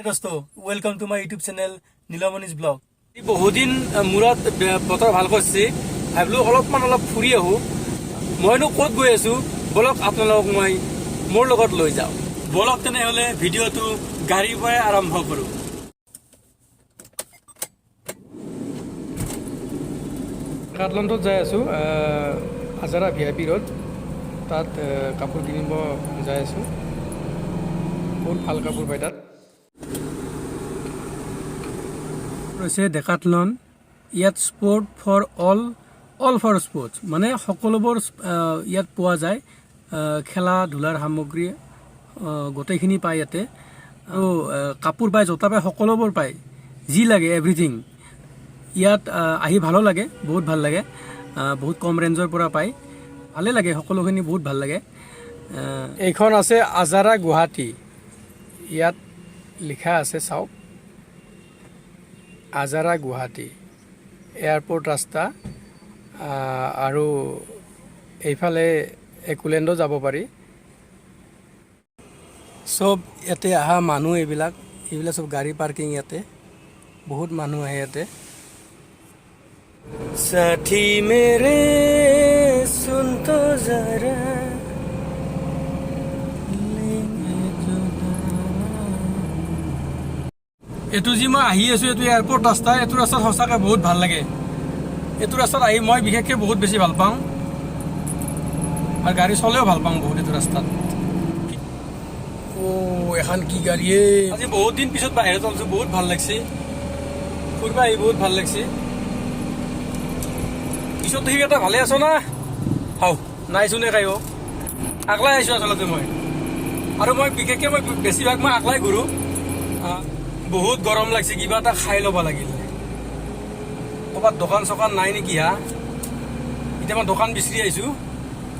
दोस्तो welcome to my YouTube channel Nilamoni's blog बहुदिन मूरत बतर ভাল কৰিছে ভাবিলো অলপ ফুৰি আহো মইনো ক'ত গৈ আছো বলক আপোনালোকক মই মোৰ লগত লৈ যাও বলক তেনেহলে ভিডিওটো গাড়ীৰ পৰা আৰম্ভ কৰো কাটলনটো যাই আছো আজাৰা ভিআইপি ৰোড তাত কাপোৰ কিনিব যাই আছো বহুত ভাল কাপোৰ পাই তাত আছে ডেকাথলন ইয়াত sport for all for sports মানে সকলোবোৰ ইয়াত পোৱা যায় খেলা ধূলাৰ সামগ্ৰী গোটেইখিনি পায় ইয়াতে আৰু কাপোৰ পায় জোতা পায় সকলোবোৰ পায় যি লাগে এভৰিথিং ইয়াত আহি ভালো লাগে বহুত ভাল লাগে বহুত কম ৰেঞ্জৰ পৰা পায় ভালে লাগে সকলোখিনি বহুত ভাল লাগে এইখন আছে আজাৰা গুৱাহাটী ইয়াত লিখা আছে চাওক আজাৰা গুৱাহাটী এয়াৰপোৰ্ট ৰাস্তা আৰু এইফালে একুলেণ্ডো যাব পাৰি সব ইয়াতে আহা মানুহ এইবিলাক সব গাড়ী পাৰ্কিং ইয়াতে বহুত মানুহ আহে ইয়াতে সাথী মেৰে সুন তো জৰা এটো যি মই আহি আছো এটো এয়াৰপোৰ্ট ৰাস্তা এটো ৰাস্তা সঁচাকৈ বহুত ভাল লাগে এটো ৰাস্তাত আহি মই বিশেষকৈ বহুত বেছি ভাল পাওঁ আৰু গাড়ী চলেও ভাল পাওঁ বহুত এটো ৰাস্তাত এখন কি গাড়ী আজি বহুত দিন পিছত বাহিৰত আছো বহুত ভাল লাগছে ফুৰিব আহি বহুত ভাল লাগছে পিছত দেখি এটা ভালে আছো না হাও নাইছো নে কাইও আগলাই আহিছো আচলতে মই আৰু মই বিশেষকৈ মই বেছিভাগ মই আগলাই ঘূৰো বহুত গৰম লাগছে কিবা এটা খাই ল'ব লাগিল ক'ৰবাত দোকান চকান নাই নেকি হা এতিয়া মই দোকান বিচাৰি আহিছোঁ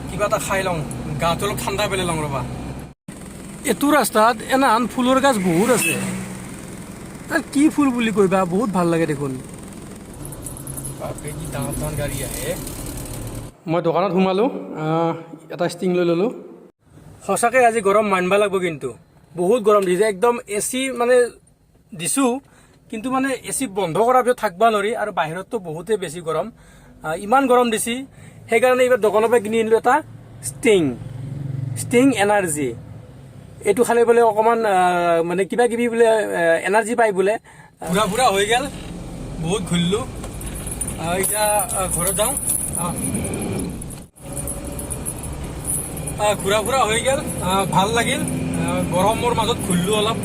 কিবা এটা খাই লওঁ গাটো অলপ ঠাণ্ডা পেলাই লওঁ ৰ'বা এইটো ৰাস্তাত এনাহান ফুলৰ গাছ বহুত আছে কি ফুল বুলি কৈবা বহুত ভাল লাগে দেখোন কি ডাঙৰ ডাঙৰ গাড়ী আহে মই দোকানত সোমালোঁ এটা ষ্টিং লৈ ল'লোঁ সঁচাকৈ আজি গৰম মানিব লাগিব কিন্তু বহুত গৰম দিছে একদম এচি মানে দিছোঁ কিন্তু মানে এচি বন্ধ কৰাৰ পিছত থাকিব নোৱাৰি আৰু বাহিৰততো বহুতেই বেছি গৰম ইমান গৰম দিছে সেইকাৰণে এইবাৰ দোকানৰ পৰা কিনি আনিলোঁ এটা ষ্টিং এনাৰ্জি এইটো খালে বোলে অকণমান মানে কিবা কিবি বোলে এনাৰ্জি পায় বোলে ঘূৰা হৈ গ'ল বহুত ঘূৰিলোঁ এতিয়া ঘৰত যাওঁ ঘূৰা হৈ গ'ল ভাল লাগিল গৰমৰ মাজত ঘূৰিলোঁ অলপ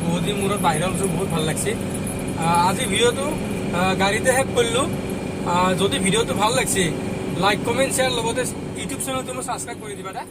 বহুত দিন মূৰত বাহিৰত আছোঁ বহুত ভাল লাগছে আজি ভিডিঅ'টো গাড়ীতে শেষ কৰিলোঁ যদি ভিডিঅ'টো ভাল লাগছে লাইক কমেণ্ট শ্বেয়াৰ লগতে ইউটিউব চেনেলটো মই ছাবস্ক্ৰাইব কৰি দিবা দে